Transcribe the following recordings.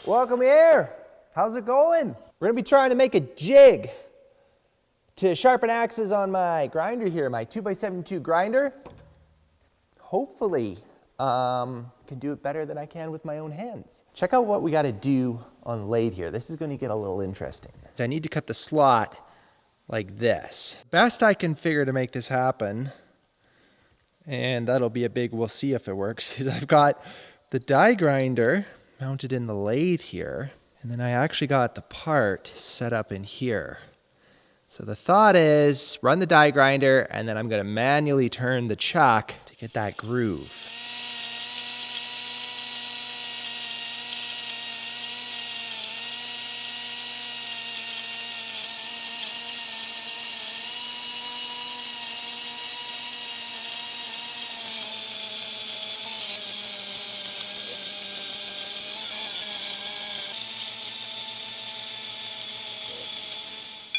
Welcome here. How's it going? We're gonna be trying to make a jig to sharpen axes on my grinder here, my 2x72 grinder. Hopefully, can do it better than I can with my own hands. Check out what we gotta do on the lathe here. This is gonna get a little interesting. So I need to cut the slot like this. Best I can figure to make this happen, and that'll be a big we'll see if it works, is I've got the die grinder mounted in the lathe here, and then I actually got the part set up in here. So the thought is run the die grinder, and then I'm gonna manually turn the chuck to get that groove.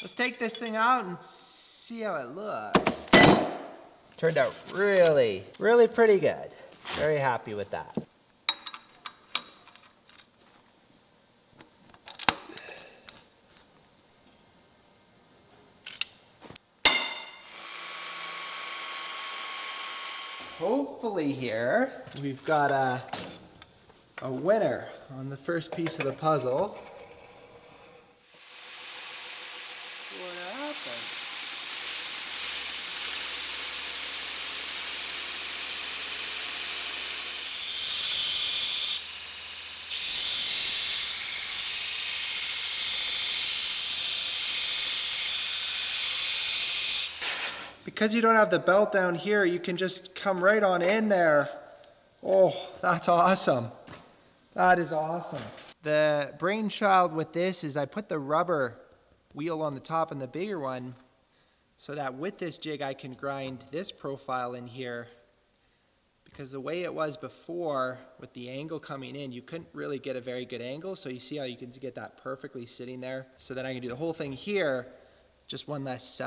Let's take this thing out and see how it looks. Turned out really pretty good. Very happy with that. Hopefully here, we've got a winner on the first piece of the puzzle. What happened? Because you don't have the belt down here, you can just come right on in there. Oh, that's awesome. That is awesome. The brainchild with this is I put the rubber wheel on the top and the bigger one so that with this jig I can grind this profile in here, because the way it was before with the angle coming in, you couldn't really get a very good angle. So you see how you can get that perfectly sitting there. So then I can do the whole thing here, just one less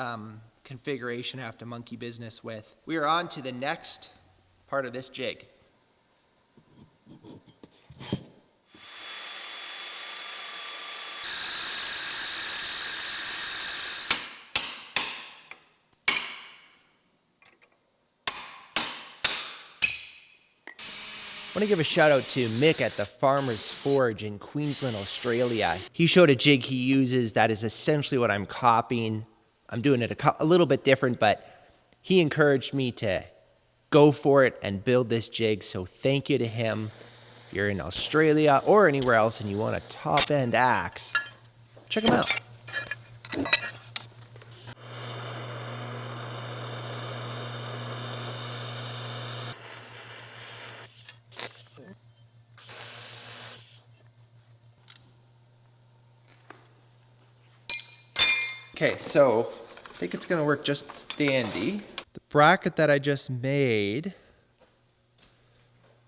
configuration I have to monkey business with. We are on to the next part of this jig. I want to give a shout out to Mick at the Farmer's Forge in Queensland, Australia. He showed a jig he uses that is essentially what I'm copying. I'm doing it a little bit different, but he encouraged me to go for it and build this jig. So thank you to him. If you're in Australia or anywhere else and you want a top-end axe, check him out. Okay, so I think it's gonna work just dandy. The bracket that I just made,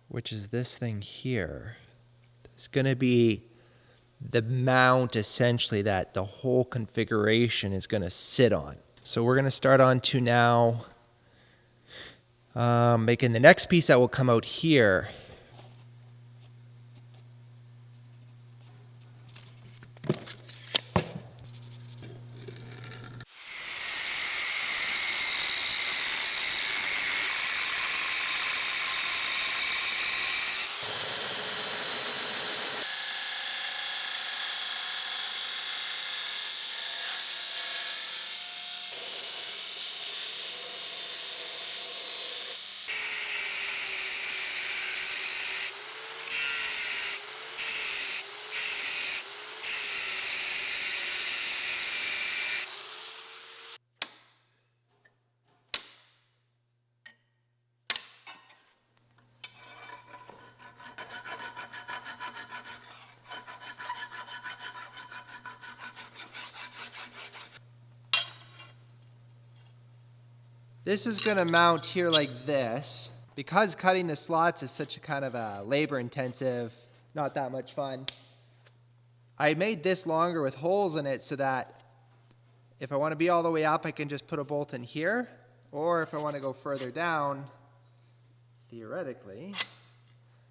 which is this thing here, is gonna be the mount essentially that the whole configuration is gonna sit on. So we're gonna start on to now making the next piece that will come out here. This is going to mount here like this. Because cutting the slots is such a kind of a labor intensive, not that much fun, I made this longer with holes in it so that if I want to be all the way up, I can just put a bolt in here. Or if I want to go further down, theoretically,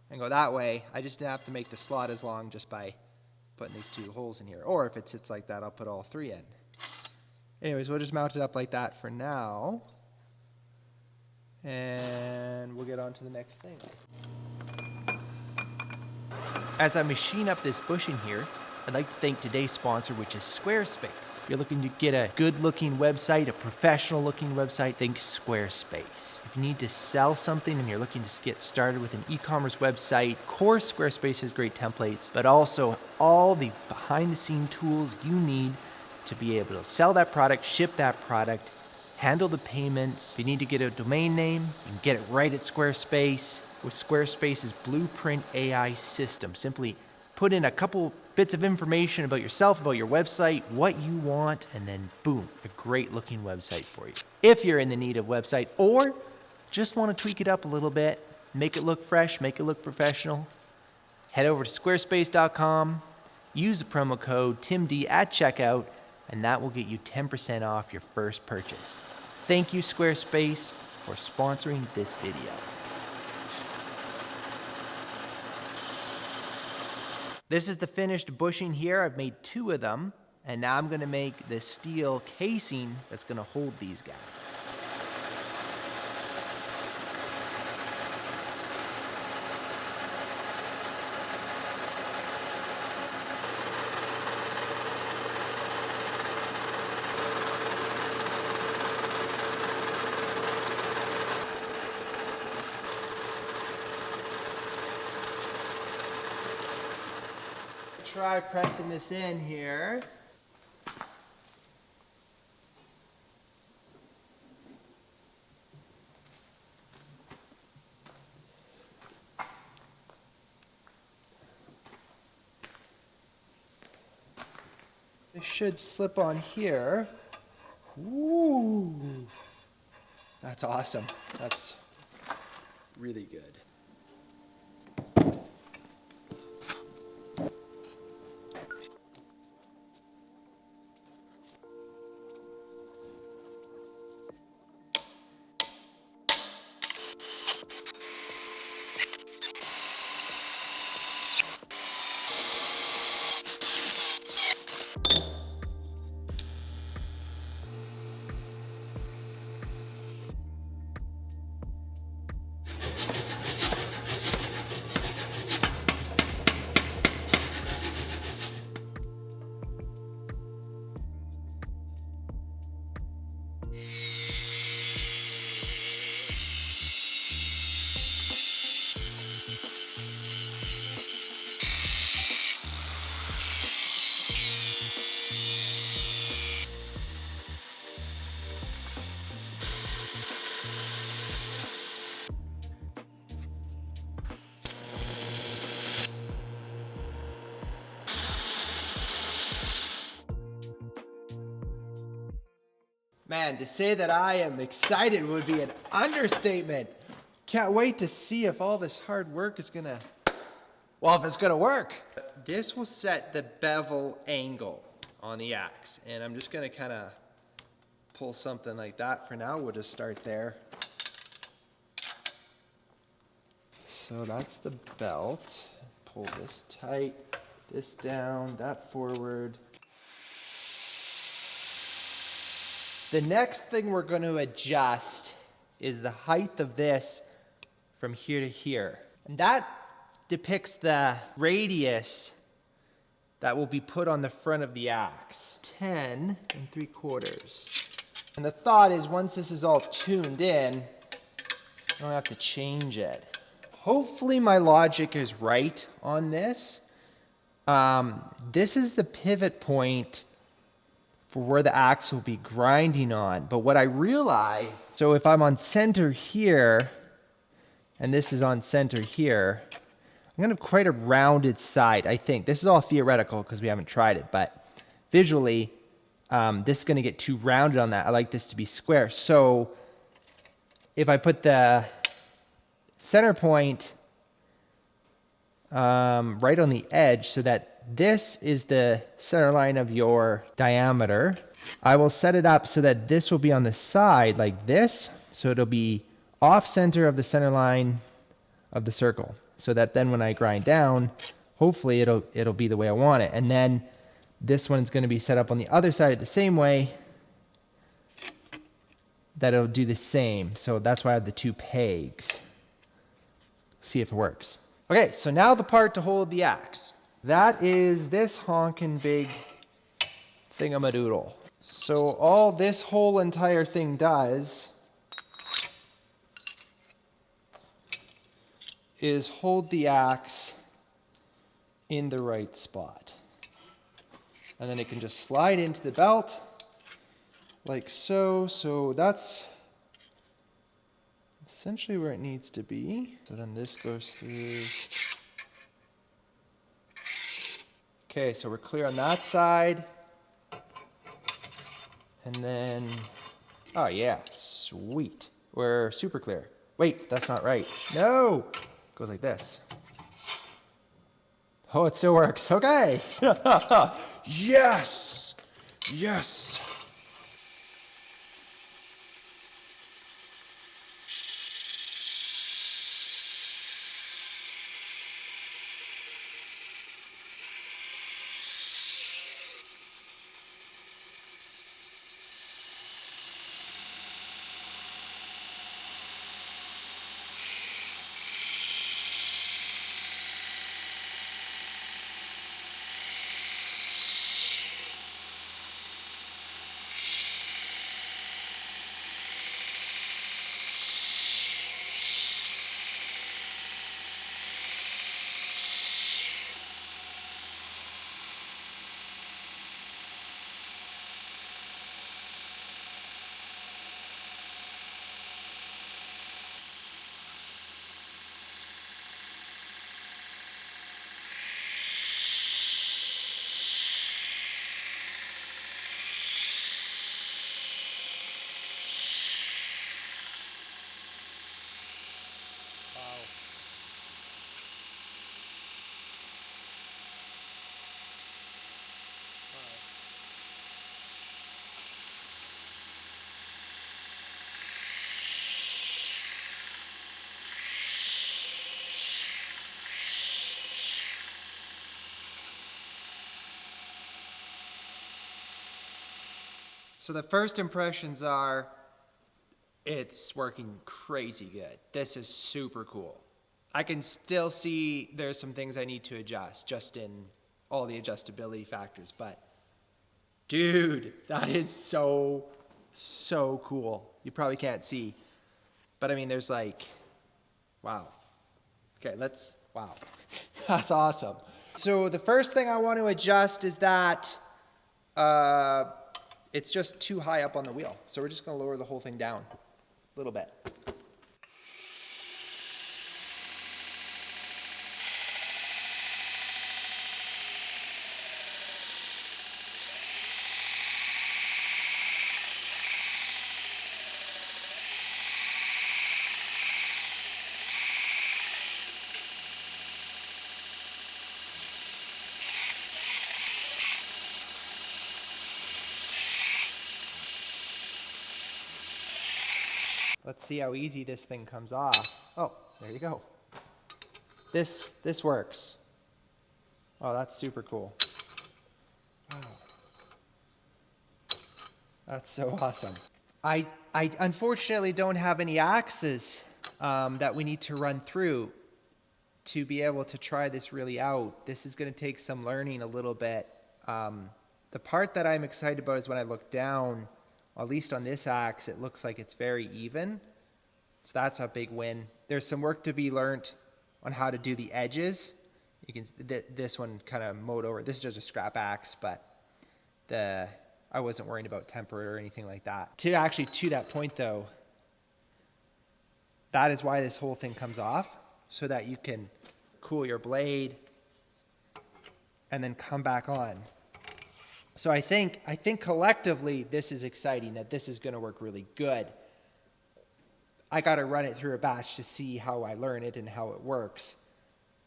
and go that way, I just have to make the slot as long just by putting these 2 holes in here. Or if it sits like that, I'll put all 3 in. Anyways, we'll just mount it up like that for now. And we'll get on to the next thing. As I machine up this bushing here, I'd like to thank today's sponsor, which is Squarespace. If you're looking to get a good-looking website, a professional-looking website, think Squarespace. If you need to sell something and you're looking to get started with an e-commerce website, of course, Squarespace has great templates, but also all the behind-the-scenes tools you need to be able to sell that product, ship that product, handle the payments. If you need to get a domain name, you can get it right at Squarespace with Squarespace's Blueprint AI system. Simply put in a couple bits of information about yourself, about your website, what you want, and then boom, a great looking website for you. If you're in the need of a website or just want to tweak it up a little bit, make it look fresh, make it look professional, head over to squarespace.com, use the promo code TIMD at checkout, and that will get you 10% off your first purchase. Thank you, Squarespace, for sponsoring this video. This is the finished bushing here. I've made 2 of them, and now I'm going to make the steel casing that's going to hold these guys. Try pressing this in here. This should slip on here. Ooh, that's awesome. That's really good. Man, to say that I am excited would be an understatement. Can't wait to see if all this hard work is gonna, well, if it's gonna work. This will set the bevel angle on the axe, and I'm just gonna kind of pull something like that for now. We'll just start there. So that's the belt. Pull this tight, this down, that forward. The next thing we're going to adjust is the height of this from here to here. And that depicts the radius that will be put on the front of the axe. 10 3/4. And the thought is once this is all tuned in, I don't have to change it. Hopefully my logic is right on this. This is the pivot point for where the axe will be grinding on. But what I realized, so if I'm on center here, and this is on center here, I'm gonna have quite a rounded side, I think. This is all theoretical because we haven't tried it, but visually, this is gonna get too rounded on that. I like this to be square. So if I put the center point right on the edge so that this is the center line of your diameter, I will set it up so that this will be on the side like this. So it'll be off center of the center line of the circle. So that then when I grind down, hopefully it'll be the way I want it. And then this one's going to be set up on the other side the same way that it'll do the same. So that's why I have the 2 pegs. See if it works. Okay, so now the part to hold the axe. That is this honkin' big thingamadoodle. So all this whole entire thing does is hold the axe in the right spot. And then it can just slide into the belt like so. So that's essentially where it needs to be. So then this goes through. Okay, so we're clear on that side. And then, oh yeah, sweet. We're super clear. Wait, that's not right. No, it goes like this. Oh, it still works. Okay. Yes, yes. So the first impressions are, it's working crazy good. This is super cool. I can still see there's some things I need to adjust just in all the adjustability factors, but dude, that is so cool. You probably can't see, but I mean, there's like, wow. Okay, wow. That's awesome. So the first thing I want to adjust is that it's just too high up on the wheel. So we're just going to lower the whole thing down a little bit. Let's see how easy this thing comes off. Oh, there you go. This works. Oh, that's super cool. Wow. That's so awesome. I unfortunately don't have any axes that we need to run through to be able to try this really out. This is going to take some learning a little bit. The part that I'm excited about is when I look down, at least on this axe, it looks like it's very even. So that's a big win. There's some work to be learned on how to do the edges. You can this one kind of mowed over. This is just a scrap axe, but I wasn't worrying about temper or anything like that. To that point though, that is why this whole thing comes off, so that you can cool your blade and then come back on. So I think collectively this is exciting, that this is going to work really good. I got to run it through a batch to see how I learn it and how it works.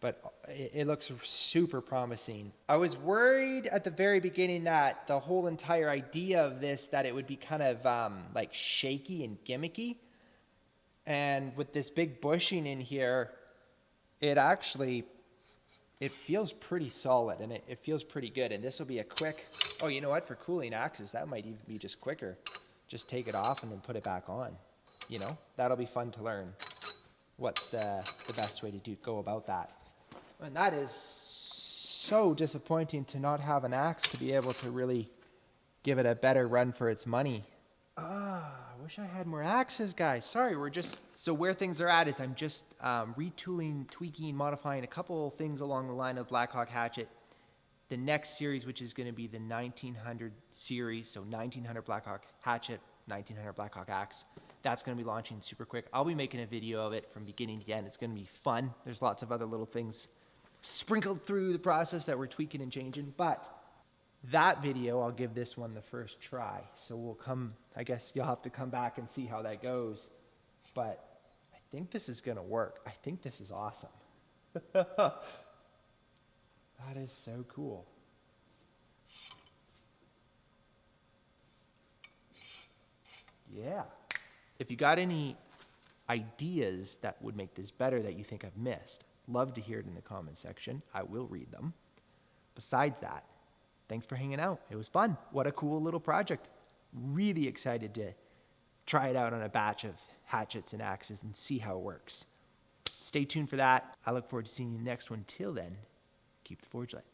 But it looks super promising. I was worried at the very beginning that the whole entire idea of this, that it would be kind of like shaky and gimmicky. And with this big bushing in here, it actually it feels pretty solid, and it feels pretty good. And this will be a quick, oh, you know what, for cooling axes, that might even be just quicker. Just take it off and then put it back on. You know, that'll be fun to learn. What's the best way to go about that? And that is so disappointing to not have an axe to be able to really give it a better run for its money. I wish I had more axes, guys. Sorry, so where things are at is I'm just retooling, tweaking, modifying a couple things along the line of Blackhawk hatchet. The next series, which is going to be the 1900 series, so 1900 Blackhawk hatchet, 1900 Blackhawk axe, that's going to be launching super quick. I'll be making a video of it from beginning to end. It's going to be fun. There's lots of other little things sprinkled through the process that we're tweaking and changing, but that video, I'll give this one the first try. So I guess you'll have to come back and see how that goes. But I think this is going to work. I think this is awesome. That is so cool. Yeah. If you got any ideas that would make this better that you think I've missed, love to hear it in the comment section. I will read them. Besides that, thanks for hanging out. It was fun. What a cool little project. Really excited to try it out on a batch of hatchets and axes and see how it works. Stay tuned for that. I look forward to seeing you next one. Till then, keep the forge light.